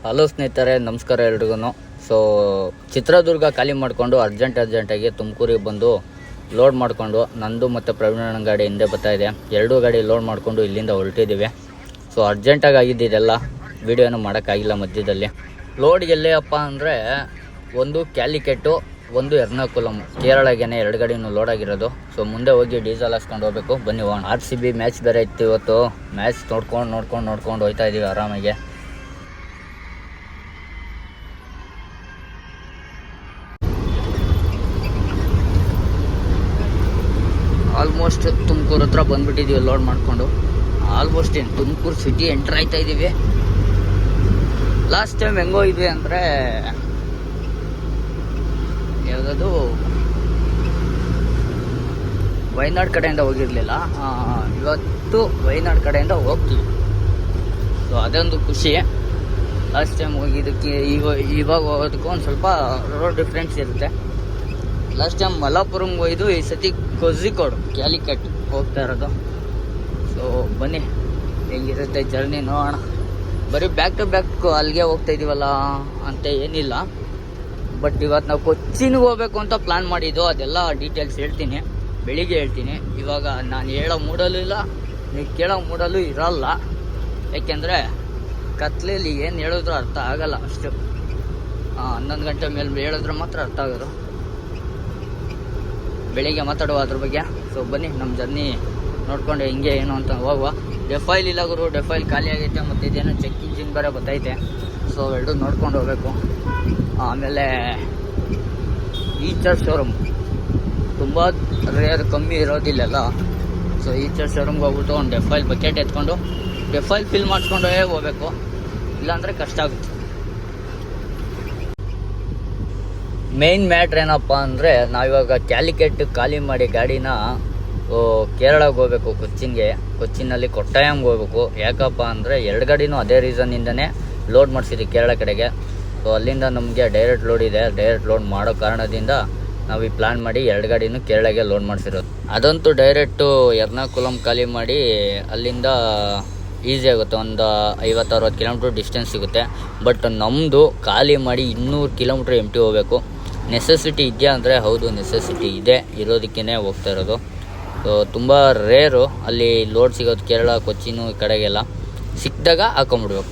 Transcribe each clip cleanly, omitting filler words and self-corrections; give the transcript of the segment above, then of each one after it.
Hello ಸ್ನೇಹಿತರೆ, ನಮಸ್ಕಾರ ಎಲ್ರಿಗೂ. ಸೊ ಚಿತ್ರದುರ್ಗ ಖಾಲಿ ಮಾಡಿಕೊಂಡು ಅರ್ಜೆಂಟಾಗಿ ತುಮಕೂರಿಗೆ ಬಂದು ಲೋಡ್ ಮಾಡಿಕೊಂಡು ನಂದು ಮತ್ತು ಪ್ರವೀಣನ ಗಾಡಿ ಹಿಂದೆ ಬರ್ತಾಯಿದೆ. ಎರಡೂ ಗಾಡಿ ಲೋಡ್ ಮಾಡಿಕೊಂಡು ಇಲ್ಲಿಂದ ಹೊರಟಿದ್ದೀವಿ. ಸೊ ಅರ್ಜೆಂಟಾಗಿ ಆಗಿದ್ದಿದೆಲ್ಲ ವೀಡಿಯೋನು ಮಾಡೋಕ್ಕಾಗಿಲ್ಲ ಮಧ್ಯದಲ್ಲಿ. ಲೋಡ್ ಎಲ್ಲೇಪ್ಪ ಅಂದರೆ ಒಂದು ಕ್ಯಾಲಿಕೆಟ್ಟು, ಒಂದು ಎರ್ನಾಕುಲಮ್, ಕೇರಳಗೇನೆ ಎರಡು ಗಾಡಿನೂ ಲೋಡ್ ಆಗಿರೋದು. ಸೊ ಮುಂದೆ ಹೋಗಿ ಡೀಸೆಲ್ ಹಾಸ್ಕೊಂಡು ಹೋಗ್ಬೇಕು. ಬನ್ನಿ ಹೋಗೋಣ. RCB ಮ್ಯಾಚ್ ಬೇರೆ ಇತ್ತು ಇವತ್ತು. ಮ್ಯಾಚ್ ನೋಡ್ಕೊಂಡು ಹೋಗ್ತಾ ಇದ್ದೀವಿ ಆರಾಮಾಗಿ. ಆಲ್ಮೋಸ್ಟ್ ತುಮಕೂರು ಹತ್ರ ಬಂದುಬಿಟ್ಟಿದ್ದೀವಿ ಲೋಡ್ ಮಾಡಿಕೊಂಡು. ಆಲ್ಮೋಸ್ಟ್ ಏನು ತುಮಕೂರು ಸಿಟಿ ಎಂಟ್ರ್ ಆಯ್ತಾ ಇದ್ದೀವಿ. ಲಾಸ್ಟ್ ಟೈಮ್ ಹೆಂಗೋಗಿದ್ವಿ ಅಂದರೆ ಯಾವುದದು ವಯನಾಡ್ ಕಡೆಯಿಂದ ಹೋಗಿರಲಿಲ್ಲ. ಇವತ್ತು ವಯನಾಡ್ ಕಡೆಯಿಂದ ಹೋಗ್ತೀವಿ. ಸೊ ಅದೊಂದು ಖುಷಿ. ಲಾಸ್ಟ್ ಟೈಮ್ ಹೋಗಿದ್ದಕ್ಕೆ ಇವಾಗ ಹೋಗೋದಕ್ಕೂ ಒಂದು ಸ್ವಲ್ಪ ರೋಡ್ ಡಿಫ್ರೆನ್ಸ್ ಇರುತ್ತೆ. ಲಾಸ್ಟ್ ಟೈಮ್ ಮಲಾಪುರಂಗೆ ಹೋಯ್ದು, ಈ ಸತಿ ಕೋಝಿಕೋಡ್ ಕ್ಯಾಲಿಕಟ್ ಹೋಗ್ತಾ ಇರೋದು. ಸೊ ಬನ್ನಿ ಹೆಂಗಿರುತ್ತೆ ಜರ್ನಿ ನೋಡೋಣ. ಬರೀ ಬ್ಯಾಕ್ ಟು ಬ್ಯಾಕ್ ಅಲ್ಲಿಗೆ ಹೋಗ್ತಾ ಇದ್ದೀವಲ್ಲ ಅಂತ ಏನಿಲ್ಲ. ಬಟ್ ಇವತ್ತು ನಾವು ಕೊಚ್ಚಿನ್ಗೆ ಹೋಗ್ಬೇಕು ಅಂತ ಪ್ಲ್ಯಾನ್ ಮಾಡಿದ್ದು. ಅದೆಲ್ಲ ಡೀಟೇಲ್ಸ್ ಹೇಳ್ತೀನಿ, ಬೆಳಿಗ್ಗೆ ಹೇಳ್ತೀನಿ. ಇವಾಗ ನಾನು ಹೇಳೋ ಮೂಡಲ್ಲೂ ಇಲ್ಲ, ನೀವು ಕೇಳೋ ಮೂಡಲ್ಲೂ ಇರಲ್ಲ. ಯಾಕೆಂದರೆ ಕತ್ಲೆಯಲ್ಲಿ ಏನು ಹೇಳಿದ್ರು ಅರ್ಥ ಆಗಲ್ಲ ಅಷ್ಟು. 11 ಗಂಟೆ ಮೇಲೆ ಹೇಳಿದ್ರೆ ಮಾತ್ರ ಅರ್ಥ ಆಗೋದು. ಬೆಳಿಗ್ಗೆ ಮಾತಾಡುವ ಅದ್ರ ಬಗ್ಗೆ. ಸೊ ಬನ್ನಿ ನಮ್ಮ ಜರ್ನಿ ನೋಡ್ಕೊಂಡು ಹಿಂಗೆ ಏನು ಅಂತ ಹೋಗುವ. ಡೆಫೈಲ್ ಇಲ್ಲ ಗುರು, ಡೆಫೈಲ್ ಖಾಲಿ ಆಗೈತೆ. ಮತ್ತು ಇದೇನೋ ಚೆಕ್ ಇಂಜಿನ್ ಬೇರೆ ಬರ್ತೈತೆ. ಸೊ ಎರಡು ನೋಡ್ಕೊಂಡು ಹೋಗ್ಬೇಕು. ಆಮೇಲೆ ಈಚರ್ ಶೋರೂಮ್ ತುಂಬ ರೇರ್, ಕಮ್ಮಿ ಇರೋದಿಲ್ಲಲ್ಲ. ಸೊ ಈಚರ್ ಶೋರೂಮ್ಗೆ ಹೋಗ್ಬಿಟ್ಟು ಒಂದು ಡೆಫೈಲ್ ಬಕೆಟ್ ಎತ್ಕೊಂಡು ಡೆಫೈಲ್ ಫಿಲ್ ಮಾಡಿಸ್ಕೊಂಡು ಹೋಗ್ಬೇಕು. ಇಲ್ಲಾಂದರೆ ಕಷ್ಟ ಆಗುತ್ತೆ. ಮೇಯ್ನ್ ಮ್ಯಾಟ್ರ್ ಏನಪ್ಪ ಅಂದರೆ ನಾವಿವಾಗ ಕ್ಯಾಲಿಕೆಟ್ ಖಾಲಿ ಮಾಡಿ ಗಾಡಿನ ಕೇರಳಕ್ಕೆ ಹೋಗ್ಬೇಕು, ಕೊಚ್ಚಿನಲ್ಲಿ ಕೊಟ್ಟಾಯಂಗೆ ಹೋಗ್ಬೇಕು. ಯಾಕಪ್ಪ ಅಂದರೆ ಎರಡು ಗಾಡಿನೂ ಅದೇ ರೀಸನ್ನಿಂದನೇ ಲೋಡ್ ಮಾಡಿಸಿದ್ವಿ ಕೇರಳ ಕಡೆಗೆ. ಸೊ ಅಲ್ಲಿಂದ ನಮಗೆ ಡೈರೆಕ್ಟ್ ಲೋಡ್ ಇದೆ. ಡೈರೆಕ್ಟ್ ಲೋಡ್ ಮಾಡೋ ಕಾರಣದಿಂದ ನಾವು ಈ ಪ್ಲ್ಯಾನ್ ಮಾಡಿ ಎರಡು ಗಾಡಿನೂ ಕೇರಳಗೆ ಲೋಡ್ ಮಾಡಿಸಿರೋದು. ಅದಂತೂ ಡೈರೆಕ್ಟು ಎರ್ನಾಕುಲಮ್ ಖಾಲಿ ಮಾಡಿ ಅಲ್ಲಿಂದ ಈಸಿ ಆಗುತ್ತೆ. ಒಂದು 50-60 ಕಿಲೋಮೀಟ್ರ್ ಡಿಸ್ಟೆನ್ಸ್ ಸಿಗುತ್ತೆ. ಬಟ್ ನಮ್ಮದು ಖಾಲಿ ಮಾಡಿ 200 ಕಿಲೋಮೀಟ್ರ್ ಎಂಟಿ ಹೋಗಬೇಕು. ನೆಸೆಸಿಟಿ ಇದೆಯಾ ಅಂದರೆ ಹೌದು, ನೆಸೆಸಿಟಿ ಇದೆ, ಇರೋದಕ್ಕೇ ಹೋಗ್ತಾ ಇರೋದು. ಸೊ ತುಂಬ ರೇರು ಅಲ್ಲಿ ಲೋಡ್ ಸಿಗೋದು. ಕೇರಳ, ಕೊಚ್ಚಿನು ಈ ಕಡೆಗೆಲ್ಲ ಸಿಕ್ಕಿದಾಗ ಹಾಕೊಂಬಿಡ್ಬೇಕು.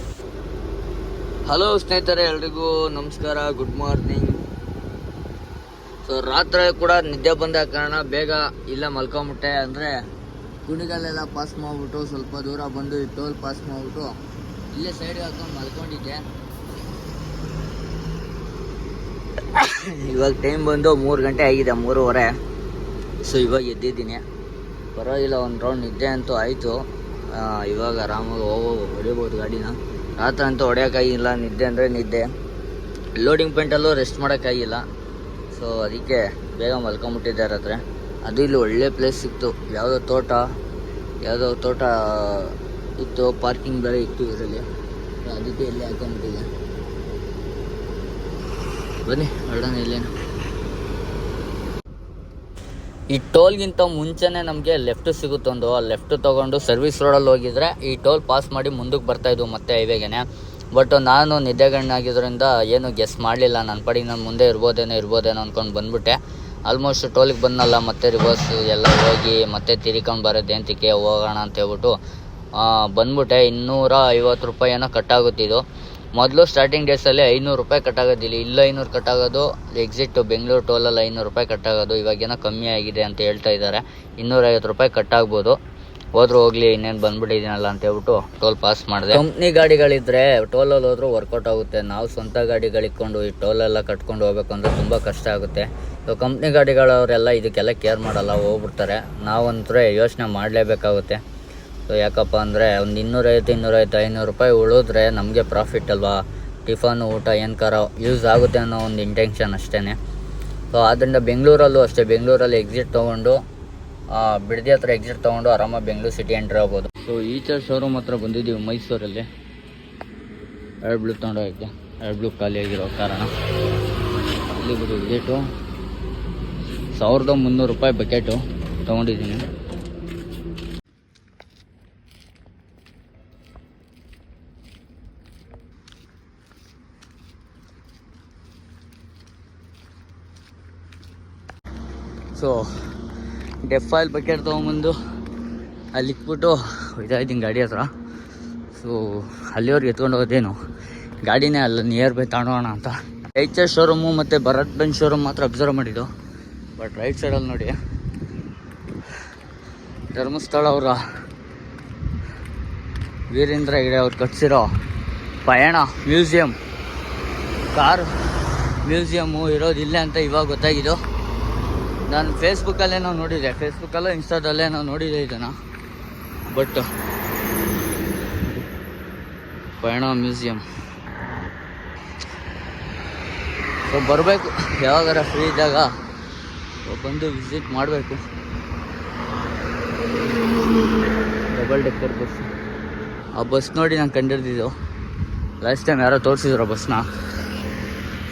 ಹಲೋ ಸ್ನೇಹಿತರೆ, ಎಲ್ರಿಗೂ ನಮಸ್ಕಾರ, ಗುಡ್ ಮಾರ್ನಿಂಗ್. ಸೊ ರಾತ್ರಿ ಕೂಡ ನಿದ್ದೆ ಬಂದ ಕಾರಣ ಬೇಗ ಇಲ್ಲ ಮಲ್ಕೊಂಬಿಟ್ಟೆ. ಅಂದರೆ ಕುಣಿಗಲ್ಲೆಲ್ಲ ಪಾಸ್ ಮಾಡಿಬಿಟ್ಟು ಸ್ವಲ್ಪ ದೂರ ಬಂದು ಈ ಟೋಲ್ ಪಾಸ್ ಮಾಡಿಬಿಟ್ಟು ಇಲ್ಲೇ ಸೈಡ್ಗೆ ಹಾಕೊಂಡು ಮಲ್ಕೊಂಡಿದ್ದೆ. ಇವಾಗ ಟೈಮ್ ಬಂದು 3 ಗಂಟೆ ಆಗಿದೆ, 3:30. ಸೊ ಇವಾಗ ಎದ್ದಿದ್ದೀನಿ. ಪರವಾಗಿಲ್ಲ, ಒಂದು ರೌಂಡ್ ನಿದ್ದೆ ಅಂತೂ ಆಯಿತು. ಇವಾಗ ಆರಾಮಾಗಿ ಹೊಡಿಬೋದು ಗಾಡಿನ. ರಾತ್ರಿ ಅಂತೂ ಹೊಡೆಯೋಕ್ಕಾಗಿಲ್ಲ. ನಿದ್ದೆ ಅಂದರೆ ನಿದ್ದೆ. ಲೋಡಿಂಗ್ ಪಾಯಿಂಟಲ್ಲೂ ರೆಸ್ಟ್ ಮಾಡೋಕ್ಕಾಗಿಲ್ಲ. ಸೊ ಅದಕ್ಕೆ ಬೇಗ ಮಲ್ಕೊಂಬಿಟ್ಟಿದ್ದೆ ರಾತ್ರಿ. ಅದು ಇಲ್ಲಿ ಒಳ್ಳೆ ಪ್ಲೇಸ್ ಸಿಕ್ತು. ಯಾವುದೋ ತೋಟ ಇತ್ತು, ಪಾರ್ಕಿಂಗ್ ಬೇರೆ ಇತ್ತು ಇದರಲ್ಲಿ. ಅದಕ್ಕೆ ಇಲ್ಲೇ ಹಾಕೊಂಬಿಟ್ಟಿದ್ದೆ. ಬನ್ನಿ ಹೊರಡೋಣ. ಇಲ್ಲೇನು ಈ ಟೋಲ್ಗಿಂತ ಮುಂಚೆನೇ ನಮಗೆ ಲೆಫ್ಟ್ ಸಿಗುತ್ತೊಂದು. ಆ ಲೆಫ್ಟ್ ತೊಗೊಂಡು ಸರ್ವಿಸ್ ರೋಡಲ್ಲಿ ಹೋಗಿದ್ರೆ ಈ ಟೋಲ್ ಪಾಸ್ ಮಾಡಿ ಮುಂದಕ್ಕೆ ಬರ್ತಾಯಿದ್ವು ಮತ್ತೆ ಹೈವೇಗೆನೆ. ಬಟ್ ನಾನು ನಿದ್ದೆಗಣ್ಣಾಗಿದ್ದರಿಂದ ಏನು ಗೆಸ್ ಮಾಡಲಿಲ್ಲ. ನನ್ನ ಪಾಡಿಗೆ ನಾನು ಮುಂದೆ ಇರ್ಬೋದೇನೋ ಅಂದ್ಕೊಂಡು ಬಂದುಬಿಟ್ಟೆ. ಆಲ್ಮೋಸ್ಟ್ ಟೋಲಿಗೆ ಬಂದಲ್ಲ, ಮತ್ತೆ ರಿವರ್ಸ್ ಎಲ್ಲ ಹೋಗಿ ಮತ್ತೆ ತಿರ್ಕೊಂಡು ಬರೋದೇಂತಕ್ಕೆ ಹೋಗೋಣ ಅಂತ ಹೇಳ್ಬಿಟ್ಟು ಬಂದ್ಬಿಟ್ಟೆ. 250 ರೂಪಾಯಿ ಏನೋ ಕಟ್ಟಾಗುತ್ತಿದ್ದು. ಮೊದಲು ಸ್ಟಾರ್ಟಿಂಗ್ ಡೇಸಲ್ಲಿ 500 ರೂಪಾಯಿ ಕಟ್ಟಾಗೋದಿಲ್ಲ. ಇಲ್ಲ 500 ಕಟ್ಟಾಗೋದು. ಎಕ್ಸಿಟ್ ಬೆಂಗಳೂರು ಟೋಲಲ್ಲಿ 500 ರೂಪಾಯಿ ಕಟ್ಟಾಗೋದು. ಇವಾಗೇನೋ ಕಮ್ಮಿ ಆಗಿದೆ ಅಂತ ಹೇಳ್ತಾ ಇದ್ದಾರೆ. 250 ರೂಪಾಯಿ ಕಟ್ಟಾಗ್ಬೋದು. ಹೋದ್ರೂ ಹೋಗಲಿ, ಇನ್ನೇನು ಬಂದ್ಬಿಟ್ಟಿದ್ದೀನಲ್ಲ ಅಂತ ಹೇಳ್ಬಿಟ್ಟು ಟೋಲ್ ಪಾಸ್ ಮಾಡಿದೆ. ಕಂಪ್ನಿ ಗಾಡಿಗಳಿದ್ರೆ ಟೋಲಲ್ಲಿ ಹೋದ್ರೂ ವರ್ಕೌಟ್ ಆಗುತ್ತೆ. ನಾವು ಸ್ವಂತ ಗಾಡಿಗಳಿಕ್ಕೊಂಡು ಈ ಟೋಲೆಲ್ಲ ಕಟ್ಕೊಂಡು ಹೋಗ್ಬೇಕು ಅಂದರೆ ತುಂಬ ಕಷ್ಟ ಆಗುತ್ತೆ. ಸೊ ಕಂಪ್ನಿ ಗಾಡಿಗಳವರೆಲ್ಲ ಇದಕ್ಕೆಲ್ಲ ಕೇರ್ ಮಾಡಲ್ಲ, ಹೋಗ್ಬಿಡ್ತಾರೆ. ನಾವಂತೂ ಯೋಚನೆ ಮಾಡಲೇಬೇಕಾಗುತ್ತೆ. ಸೊ ಯಾಕಪ್ಪ ಅಂದರೆ ಒಂದು 250, 500 ರೂಪಾಯಿ ಉಳಿದ್ರೆ ನಮಗೆ ಪ್ರಾಫಿಟ್ ಅಲ್ವಾ. ಟಿಫನು, ಊಟ ಏನಕ್ಕಾರ ಯೂಸ್ ಆಗುತ್ತೆ ಅನ್ನೋ ಒಂದು ಇಂಟೆನ್ಷನ್ ಅಷ್ಟೇ. ಸೊ ಆದ್ದರಿಂದ ಬೆಂಗಳೂರಲ್ಲೂ ಅಷ್ಟೇ. ಬೆಂಗಳೂರಲ್ಲಿ ಎಕ್ಸಿಟ್ ತೊಗೊಂಡು ಬಿಡದಿ ಹತ್ರ ಎಕ್ಸಿಟ್ ತೊಗೊಂಡು ಆರಾಮಾಗಿ ಬೆಂಗಳೂರು ಸಿಟಿ ಎಂಟ್ರ್ ಆಗ್ಬೋದು. ಸೊ ಈಚರ್ ಶೋರೂಮ್ ಹತ್ರ ಬಂದಿದ್ದೀವಿ ಮೈಸೂರಲ್ಲಿ. ಎರಡು ಬ್ಲೂ ತೊಗೊಂಡೋಗಕ್ಕೆ, ಎರಡು ಬ್ಲೂ ಖಾಲಿ ಆಗಿರೋ ಕಾರಣ ಅಲ್ಲಿ ಬಿಡು. ಎಕ್ಸಿಟು 1300 ರೂಪಾಯಿ ಬಕೆಟು ತೊಗೊಂಡಿದ್ದೀನಿ. ಸೊ ಡೆಫ್ ಆಯಿಲ್ ಬಕೆಟ್ ತೊಗೊಂಬಂದು ಅಲ್ಲಿ ಇಟ್ಬಿಟ್ಟು ಇದಾಯ್ತೀನಿ ಗಾಡಿ ಹತ್ರ. ಸೊ ಅಲ್ಲಿಯವ್ರಿಗೆ ಎತ್ಕೊಂಡು ಹೋಗೋದೇನು, ಗಾಡಿನೇ ಅಲ್ಲ ನಿಯರ್ ಬೈ ತಗೊಂಡೋಣ ಅಂತ. HF ಶೋರೂಮು ಮತ್ತು ಭರತ್ ಬೆಂಚ್ ಶೋರೂಮ್ ಮಾತ್ರ ಅಬ್ಸರ್ವ್ ಮಾಡಿದ್ದು. ಬಟ್ ರೈಟ್ ಸೈಡಲ್ಲಿ ನೋಡಿ ಧರ್ಮಸ್ಥಳ ಅವರ ವೀರೇಂದ್ರ ಹೆಗ್ಡೆ ಅವ್ರು ಕಟ್ಸಿರೋ ಪಯಣ ಮ್ಯೂಸಿಯಂ, ಕಾರ್ ಮ್ಯೂಸಿಯಮ್ಮು ಇರೋದಿಲ್ಲ ಅಂತ ಇವಾಗ ಗೊತ್ತಾಗಿದ್ದು. ನಾನು ಫೇಸ್ಬುಕ್ಕಲ್ಲೇನೋ ನೋಡಿದೆ, ಫೇಸ್ಬುಕ್ಕಲ್ಲೋ ಇನ್ಸ್ಟಾದಲ್ಲೇನೋ ನೋಡಿದೆ ಇದನ್ನು. ಬಟ್ ಪಯಣ ಮ್ಯೂಸಿಯಂ ಸೊ ಬರಬೇಕು, ಯಾವಾಗಾರ ಫ್ರೀ ಇದ್ದಾಗ ಬಂದು ವಿಸಿಟ್ ಮಾಡಬೇಕು. ಡಬಲ್ ಡೆಕ್ಕರ್ ಬಸ್, ಆ ಬಸ್ ನೋಡಿ ನಾನು ಕಂಡಿಡ್ದಿದ್ದು. ಲಾಸ್ಟ್ ಟೈಮ್ ಯಾರೋ ತೋರಿಸಿದ್ರು ಬಸ್ನ,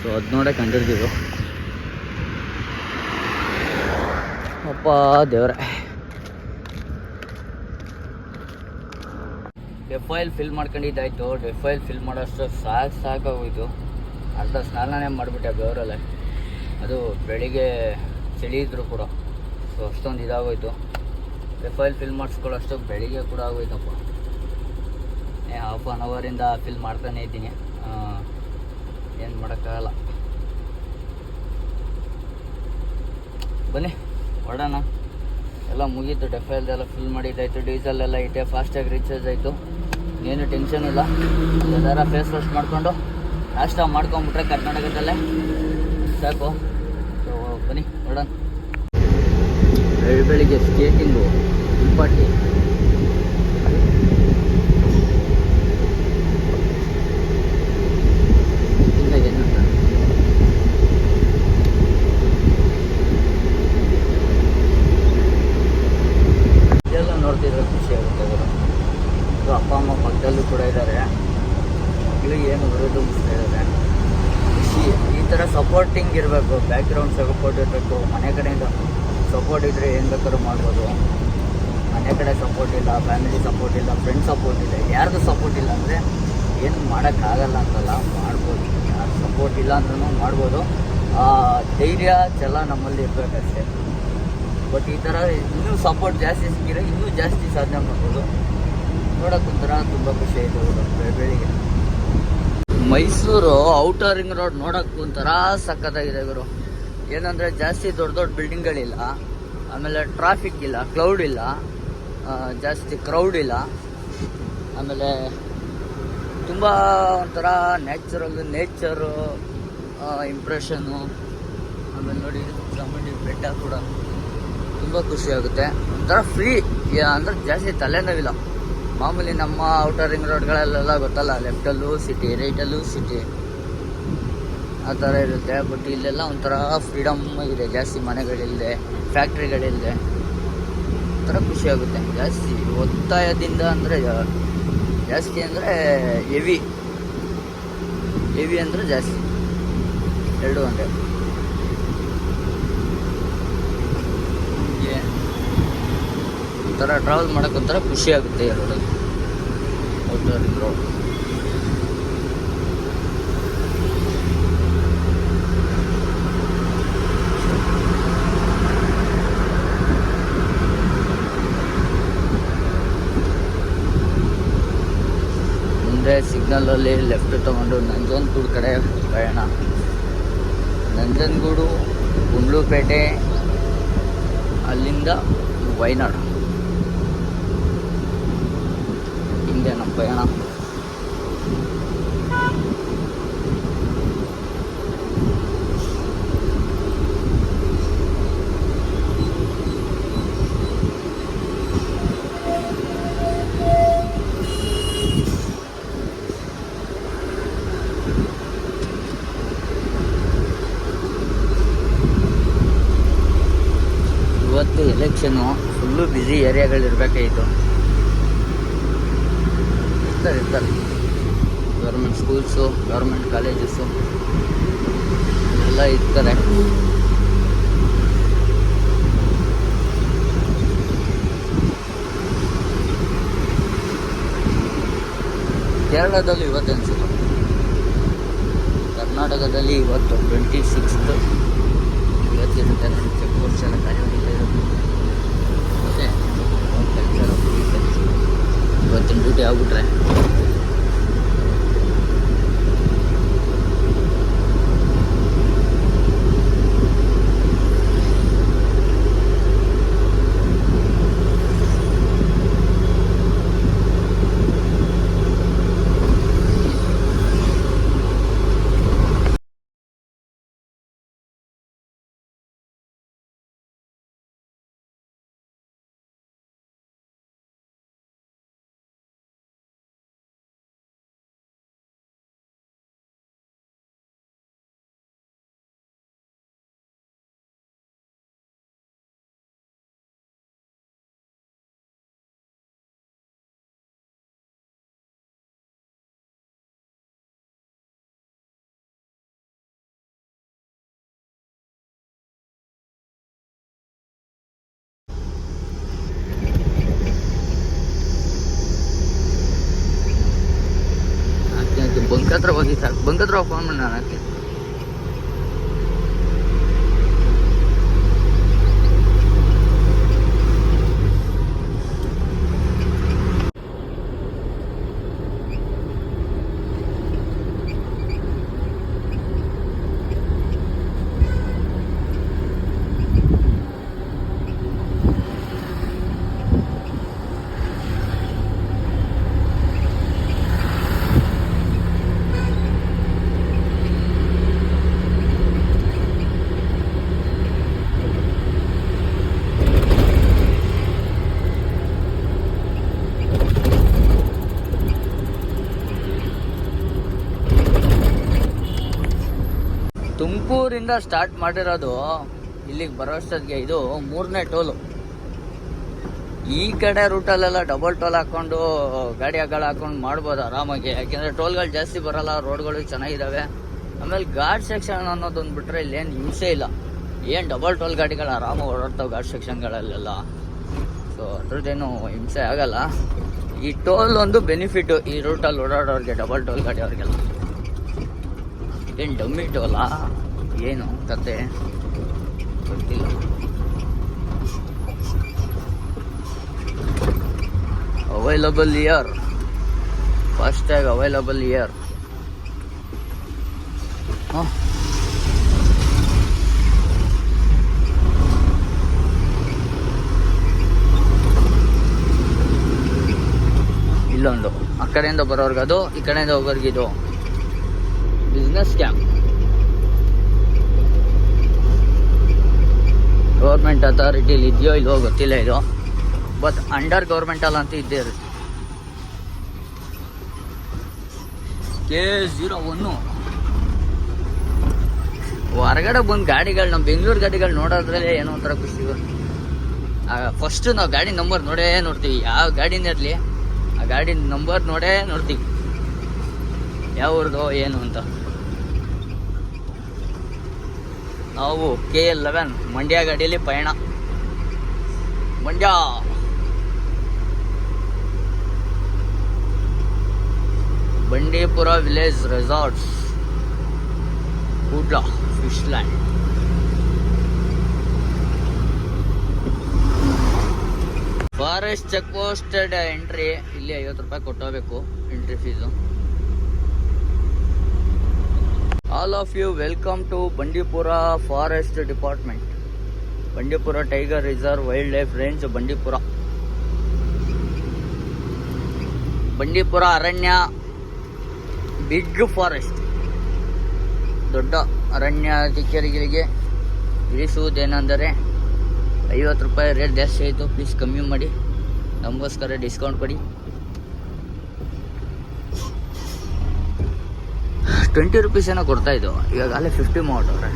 ಸೊ ಅದು ನೋಡೇ ಕಂಡಿಡ್ದಿದ್ದು. ಅಪ್ಪ ದೇವ್ರೆ. ಡೆಫ್ ಆಯಿಲ್ ಫಿಲ್ ಮಾಡ್ಕೊಂಡಿದ್ದಾಯ್ತು. ಡೆಫ್ ಆಯಿಲ್ ಫಿಲ್ ಮಾಡೋಷ್ಟು ಸಾಕಾಗೋಯ್ತು. ಅರ್ಧ ಸ್ನಾನನೇ ಮಾಡಿಬಿಟ್ಟೆ ಬೆವರಲ್ಲೇ. ಅದು ಬೆಳಿಗ್ಗೆ ಚಳಿ ಇದ್ದರೂ ಕೂಡ ಸೊ ಅಷ್ಟೊಂದು ಇದಾಗೋಯ್ತು. ಡೆಫ್ ಆಯಿಲ್ ಫಿಲ್ ಮಾಡಿಸ್ಕೊಳ್ಳೋಷ್ಟು ಬೆಳಿಗ್ಗೆ ಕೂಡ ಆಗೋಯ್ತಪ್ಪ. ಹಾಫ್ ಆನ್ ಅವರಿಂದ ಫಿಲ್ ಮಾಡ್ತಾನೆ ಇದ್ದೀನಿ, ಏನು ಮಾಡೋಕ್ಕಾಗಲ್ಲ. ಬನ್ನಿ ಹೊಡೋಣ. ಎಲ್ಲ ಮುಗೀತು, ಡೆಫ್ ಆಯಿಲ್ದೆಲ್ಲ ಫಿಲ್ ಮಾಡಿದ್ದಾಯಿತು. ಡೀಸೆಲ್ ಎಲ್ಲ ಇಟ್ಟೆ, ಫಾಸ್ಟಾಗಿ ರೀಚಾರ್ಜ್ ಆಯಿತು. ಏನು ಟೆನ್ಷನ್ ಇಲ್ಲ. ಎಲ್ಲಾರ ಫೇಸ್ ವಾಶ್ ಮಾಡಿಕೊಂಡು ನಾಷ್ಟ ಮಾಡ್ಕೊಂಬಿಟ್ರೆ ಕರ್ನಾಟಕದಲ್ಲೇ ಸಾಕು. ಸೊ ಬನ್ನಿ ನೋಡೋಣ. ಬೆಳಿಗ್ಗೆ ಸ್ಕೇಟಿಂಗು ಇಂಪಾರ್ಟಿ. ಇದೆಲ್ಲ ನೋಡ್ತಿದ್ರೆ ಖುಷಿ ಆಗುತ್ತೆ ಅವರು. ಅಪ್ಪ ಅಮ್ಮ ಪಕ್ಕದಲ್ಲೂ ಕೂಡ ಇದ್ದಾರೆ. ಮಕ್ಕಳಿಗೆ ಏನು ಬರೋದು ಮುಗಿಸ್ತಾ ಇದ್ದಾರೆ. ಖುಷಿ. ಈ ಥರ ಸಪೋರ್ಟಿಂಗ್ ಇರಬೇಕು, ಬ್ಯಾಕ್ಗ್ರೌಂಡ್ ಸಪೋರ್ಟ್ ಇರಬೇಕು. ಮನೆ ಕಡೆಯಿಂದ ಸಪೋರ್ಟ್ ಇದ್ದರೆ ಏನು ಬೇಕಾದ್ರೂ ಮಾಡ್ಬೋದು. ಮನೆ ಕಡೆ ಸಪೋರ್ಟ್ ಇಲ್ಲ, ಫ್ಯಾಮಿಲಿ ಸಪೋರ್ಟ್ ಇಲ್ಲ, ಫ್ರೆಂಡ್ ಸಪೋರ್ಟ್ ಇಲ್ಲ, ಯಾರ್ದು ಸಪೋರ್ಟ್ ಇಲ್ಲ ಅಂದರೆ ಏನು ಮಾಡೋಕ್ಕಾಗಲ್ಲ ಅಂತಲ್ಲ, ಮಾಡ್ಬೋದು. ಯಾರು ಸಪೋರ್ಟ್ ಇಲ್ಲ ಅಂದ್ರೂ ಮಾಡ್ಬೋದು. ಧೈರ್ಯ ಛಲ ನಮ್ಮಲ್ಲಿ ಇರಬೇಕಷ್ಟೇ. ಬಟ್ ಈ ಥರ ಇನ್ನೂ ಸಪೋರ್ಟ್ ಜಾಸ್ತಿ ಸಿಕ್ಕಿದ್ರೆ ಇನ್ನೂ ಜಾಸ್ತಿ ಸಾಧನೆ ಮಾಡ್ಬೋದು. ನೋಡೋಕ್ಕೊಂಥರ ತುಂಬ ಖುಷಿ ಆಯಿತು ಬೆಳಿಗ್ಗೆ. ಮೈಸೂರು ಔಟರ್ ರಿಂಗ್ ರೋಡ್ ನೋಡೋಕ್ಕೊಂಥರ ಸಖತ್ತಾಗಿದೆ ಗುರು. ಏನಂದರೆ ಜಾಸ್ತಿ ದೊಡ್ಡ ದೊಡ್ಡ ಬಿಲ್ಡಿಂಗ್ಗಳಿಲ್ಲ, ಆಮೇಲೆ ಟ್ರಾಫಿಕ್ ಇಲ್ಲ, ಕ್ಲೌಡ್ ಇಲ್ಲ, ಜಾಸ್ತಿ ಕ್ರೌಡ್ ಇಲ್ಲ. ಆಮೇಲೆ ತುಂಬ ಒಂಥರ ನೇಚರು ಇಂಪ್ರೆಷನ್ನು. ಆಮೇಲೆ ನೋಡಿ ಚಾಮುಂಡಿ ಬೆಟ್ಟ ಕೂಡ ತುಂಬ ಖುಷಿಯಾಗುತ್ತೆ. ಒಂಥರ ಫ್ರೀ ಅಂದರೆ ಜಾಸ್ತಿ ತಲೆನೋವಿಲ್ಲ. ಮಾಮೂಲಿ ನಮ್ಮ ಔಟರ್ ರಿಂಗ್ ರೋಡ್ಗಳಲ್ಲೆಲ್ಲ ಗೊತ್ತಲ್ಲ, ಲೆಫ್ಟಲ್ಲೂ ಸಿಟಿ, ರೈಟಲ್ಲೂ ಸಿಟಿ, ಆ ಥರ ಇರುತ್ತೆ. ಬಟ್ ಇಲ್ಲೆಲ್ಲ ಒಂಥರ ಫ್ರೀಡಮ್ ಇದೆ, ಜಾಸ್ತಿ ಮನೆಗಳಿಲ್ಲದೆ, ಫ್ಯಾಕ್ಟ್ರಿಗಳಿಲ್ಲದೆ. ಒಂಥರ ಖುಷಿಯಾಗುತ್ತೆ. ಜಾಸ್ತಿ ಒತ್ತಾಯದಿಂದ ಅಂದರೆ ಜಾಸ್ತಿ ಅಂದರೆ ಹೆವಿ ಅಂದರೆ ಜಾಸ್ತಿ, ಎರಡು ಒಂದೇ. ಒಂಥರ ಟ್ರಾವೆಲ್ ಮಾಡೋಕ್ಕೆ ಒಂಥರ ಖುಷಿಯಾಗುತ್ತೆ ಎರಡು ಔಟರ್ ರಿಂಗ್ ರೋಡ್. ಮುಂದೆ ಸಿಗ್ನಲಲ್ಲಿ ಲೆಫ್ಟ್ ತೊಗೊಂಡು ನಂಜನಗೂಡು ಕಡೆ ಪ್ರಯಾಣ. ನಂಜನಗೂಡು, ಗುಂಡ್ಲುಪೇಟೆ, ಅಲ್ಲಿಂದ ವಯನಾಡು, ಹಿಂಗೆ ನಮ್ಮ ಪ್ರಯಾಣ. ಇವತ್ತು ಎಲೆಕ್ಷನ್ನು, ಫುಲ್ಲು ಬ್ಯುಸಿ ಏರಿಯಾಗಳಿರ್ಬೇಕಾಯಿತು. ಇರ್ತಾರೆ ಗೌರ್ಮೆಂಟ್ ಸ್ಕೂಲ್ಸು, ಗೌರ್ಮೆಂಟ್ ಕಾಲೇಜಸ್ಸು ಎಲ್ಲ ಇರ್ತಾರೆ. ಕೇರಳದಲ್ಲೂ ಇವತ್ತು ಅನಿಸುತ್ತೆ. ಕರ್ನಾಟಕದಲ್ಲಿ ಇವತ್ತು 26th, ಹೆಂಗಿರುತ್ತೆ ನೋಡಿ, ಚೆಕ್ ಪೋಸ್ಟ್ ಎಲ್ಲ ಖಾಲಿ ಇರೋದು. ಓಕೆ, ಕೆಲಸ ಇವತ್ತಿನ ಡ್ಯೂಟಿ ಆಗ್ಬಿಟ್ರೆ ಬಂಕ್ ಹತ್ರ ಹೋಗಿ ಸರ್, ಬಂಕ್ ಹತ್ರ ಫೋನ್ ಮಾಡಿ ನಾನು ಹಾಕಿ. ತುಮಕೂರಿಂದ ಸ್ಟಾರ್ಟ್ ಮಾಡಿರೋದು ಇಲ್ಲಿಗೆ ಬರೋಷ್ಟೊತ್ತಿಗೆ ಇದು 3ನೇ ಟೋಲು. ಈ ಕಡೆ ರೂಟಲ್ಲೆಲ್ಲ ಡಬಲ್ ಟೋಲ್ ಹಾಕೊಂಡು ಗಾಡಿ ಹಾಕೊಂಡು ಮಾಡ್ಬೋದು ಆರಾಮಾಗಿ, ಯಾಕೆಂದರೆ ಟೋಲ್ಗಳು ಜಾಸ್ತಿ ಬರಲ್ಲ, ರೋಡ್ಗಳು ಚೆನ್ನಾಗಿದ್ದಾವೆ. ಆಮೇಲೆ ಘಾಟ್ ಸೆಕ್ಷನ್ ಅನ್ನೋದೊಂದು ಬಿಟ್ಟರೆ ಇಲ್ಲೇನು ಹಿಂಸೆ ಇಲ್ಲ, ಏನು ಡಬಲ್ ಟೋಲ್ ಗಾಡಿಗಳು ಆರಾಮಾಗಿ ಓಡಾಡ್ತಾವೆ ಘಾಟ್ ಸೆಕ್ಷನ್ಗಳಲ್ಲೆಲ್ಲ. ಸೊ ಅದ್ರದ್ದೇನು ಹಿಂಸೆ ಆಗಲ್ಲ. ಈ ಟೋಲ್ ಒಂದು ಬೆನಿಫಿಟ್ಟು ಈ ರೂಟಲ್ಲಿ ಓಡಾಡೋರಿಗೆ, ಡಬಲ್ ಟೋಲ್ ಗಾಡಿ ಅವ್ರಿಗೆಲ್ಲ. ಏನು ಡಮ್ಮಿ ಟೋಲಾ ಏನು ಕತೆ ಗೊತ್ತಿಲ್ಲ. Available year, FASTag available year. ಇಲ್ಲೊಂದು ಆ ಕಡೆಯಿಂದ ಬರೋರ್ಗದು, ಈ ಕಡೆಯಿಂದ ಹೋಗೋರ್ಗಿದು ಬಿಸ್ನೆಸ್ ಕ್ಯಾಂಪ್. ಗೌರ್ಮೆಂಟ್ ಅಥಾರಿಟಿಲಿ ಇದೆಯೋ ಇಲ್ವೋ ಗೊತ್ತಿಲ್ಲ ಇದು, ಬಟ್ ಅಂಡರ್ ಗೌರ್ಮೆಂಟಲ್ಲಿ ಅಂತ ಇದ್ದೇ ಇರುತ್ತೆ. K01 ಹೊರಗಡೆ ಬಂದು ಗಾಡಿಗಳು, ನಮ್ಮ ಬೆಂಗಳೂರು ಗಾಡಿಗಳು ನೋಡೋದ್ರಲ್ಲೇ ಏನೋ ಒಂಥರ ಖುಷಿ. ಫಸ್ಟ್ ನಾವು ಗಾಡಿ ನಂಬರ್ ನೋಡೇ ನೋಡ್ತೀವಿ, ಯಾವ ಗಾಡಿನೇ ಇರಲಿ ಆ ಗಾಡಿ ನಂಬರ್ ನೋಡೇ ನೋಡ್ತೀವಿ ಯಾವ್ದು ಏನು ಅಂತ. ನಾವು K11 ಮಂಡ್ಯ ಗಾಡಿಯಲ್ಲಿ ಪಯಣ. ಮಂಡ್ಯ ಬಂಡೀಪುರ ವಿಲೇಜ್ ರೆಸಾರ್ಟ್ಸ್, ಕೂಡ್ಲ fish land. Forest check post entry ಇಲ್ಲಿ 50 ರೂಪಾಯಿ ಕೊಟ್ಟೋಗ್ಬೇಕು entry fees. All of you welcome to Bandipur forest department, Bandipur tiger reserve wildlife range, Bandipur ಅರಣ್ಯ, ಬಿಗ್ ಫಾರೆಸ್ಟ್, ದೊಡ್ಡ ಅರಣ್ಯಾಧಿಕಾರಿಗಳಿಗೆ ತಿಳಿಸುವುದೇನೆಂದರೆ 50 ರೂಪಾಯಿ ರೇಟ್ ಜಾಸ್ತಿ ಆಯಿತು, ಪ್ಲೀಸ್ ಕಮ್ಮಿ ಮಾಡಿ, ನಮಗೋಸ್ಕರ ಡಿಸ್ಕೌಂಟ್ ಕೊಡಿ. 20 ರೂಪೀಸ್ ಏನೋ ಕೊಡ್ತಾ ಇದ್ದು, ಇವಾಗ ಅಲ್ಲೇ 50 ಮಾಡ್ಬಿಟ್ಟವ್ರೆ.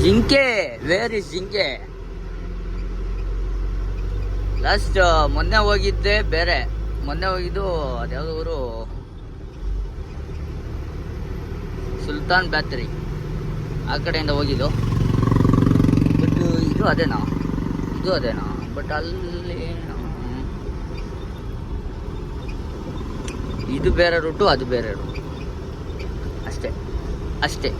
ಜಿಂಕೆ, ವೇರ್ ಇಸ್ ಜಿಂಕೆ? ಲಾಸ್ಟ್ ಮೊನ್ನೆ ಹೋಗಿದ್ದೆ ಬೇರೆ, ಮೊನ್ನೆ ಹೋಗಿದ್ದು ಅದ್ಯಾವುದೋ ಊರು, ಸುಲ್ತಾನ್ ಬ್ಯಾತ್ರಿ ಆ ಕಡೆಯಿಂದ ಹೋಗಿದ್ದು. ಬಟ್ ಇದು ಅದೇನಾ, ಬಟ್ ಅಲ್ಲಿ ಇದು ಬೇರೆ ರೂಟು, ಅದು ಬೇರೆ ರೂಟು, ಅಷ್ಟೇ ಅಷ್ಟೇ.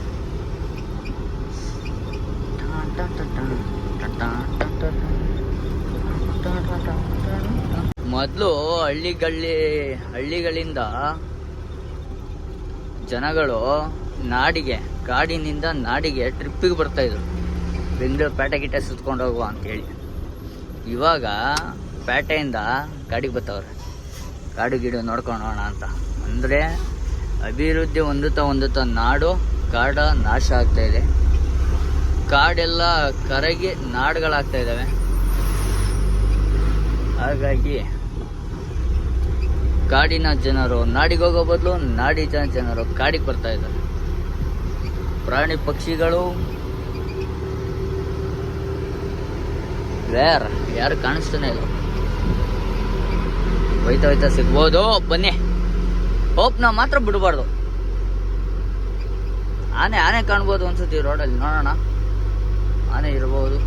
ಮೊದಲು ಹಳ್ಳಿಗಳಿಂದ ಜನಗಳು ನಾಡಿಗೆ, ಕಾಡಿನಿಂದ ನಾಡಿಗೆ ಟ್ರಿಪ್ಪಿಗೆ ಬರ್ತಾಯಿದ್ರು, ಬೆಂಗಳೂರು ಪೇಟೆ ಗಿಟ್ಟೆ ಸುತ್ಕೊಂಡು ಹೋಗುವ ಅಂತೇಳಿ. ಇವಾಗ ಪೇಟೆಯಿಂದ ಕಾಡಿಗೆ ಬರ್ತಾವ್ರೆ, ಕಾಡು ಗಿಡ ನೋಡ್ಕೊಂಡೋಣ ಅಂತ. ಅಂದರೆ ಅಭಿವೃದ್ಧಿ ಹೊಂದುತ್ತಾ ನಾಡು ಕಾಡ ನಾಶ ಆಗ್ತಾ ಇದೆ, ಕಾಡೆಲ್ಲ ಕರಗಿ ನಾಡುಗಳಾಗ್ತಾ ಇದ್ದಾವೆ. ಹಾಗಾಗಿ ಕಾಡಿನ ಜನರು ನಾಡಿಗೆ ಹೋಗೋ ಬದಲು ನಾಡಿನ ಜನರು ಕಾಡಿಗೆ ಬರ್ತಾ ಇದ್ದಾರೆ. ಪ್ರಾಣಿ ಪಕ್ಷಿಗಳು ಯಾರು ಕಾಣಿಸ್ತಾನೆ ಇಲ್ಲ. ಹೋಯ್ತಾ ಸಿಗ್ಬೋದು, ಬನ್ನಿ. ಹೋಪ್ನ ಮಾತ್ರ ಬಿಡಬಾರ್ದು. ಆನೆ ಕಾಣ್ಬೋದು ಅನ್ಸುತ್ತೆ ಈ ರೋಡಲ್ಲಿ, ನೋಡೋಣ. ಆನೆ ಇರ್ಬೋದು.